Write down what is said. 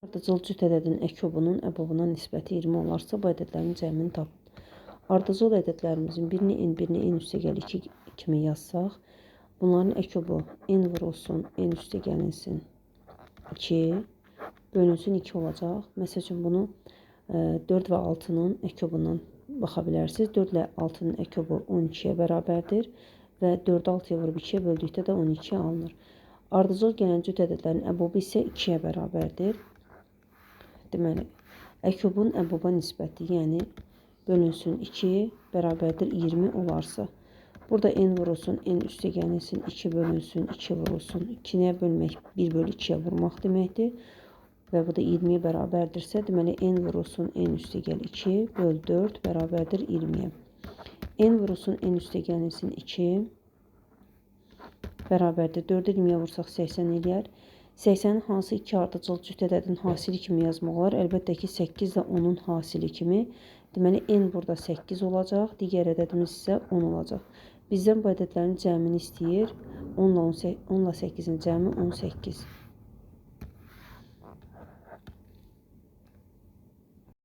Ardıcıl cüt ədədin ekobunun əbobuna nisbəti 20 olarsa, bu ədədlərin cəmini tapın. Ardıcıl ədədlərimizin birini n, birini n üstəgəl 2 kimi yazsaq, bunların ekobu n vurulsun, n üstəgəlinsin 2, bölünsün 2 olacaq. Məsəl üçün bunu 4 və 6-nın ekobundan baxa bilərsiniz. 4 ilə 6-nın ekobu 12-yə bərabərdir və 4-ü 6-ya vurub 2-yə böldükdə də 12 alınır. Ardıcıl gələn cüt ədədlərin əbobu isə 2-yə bərabərdir. Deməli, ekobun əboba nisbəti, yəni bölünsün 2 bərabərdir 20 olarsa, burada n vurulsun, n üstəgəlinsin 2 bölünsün, 2 vurulsun, 2-yə bölmək 1 bölü 2-yə vurmaq deməkdir. Və bu da 20-yə bərabərdirsə, deməli n vurulsun, n üstəgəl 2 böl 4 bərabərdir 20-yə. N vurulsun, n üstəgəlinsin 2 bərabərdir 4-ü 20-yə vursaq 80 eləyər. 80-in hansı iki ardıcıl cüt ədədin hasili kimi yazmaq olar? Əlbəttə ki, 8 ilə 10-un hasili kimi. Deməli, n burada 8 olacaq, digər ədədimiz isə 10 olacaq. Bizdən bu ədədlərin cəmini istəyir. 10 ilə 8-in cəmi 18.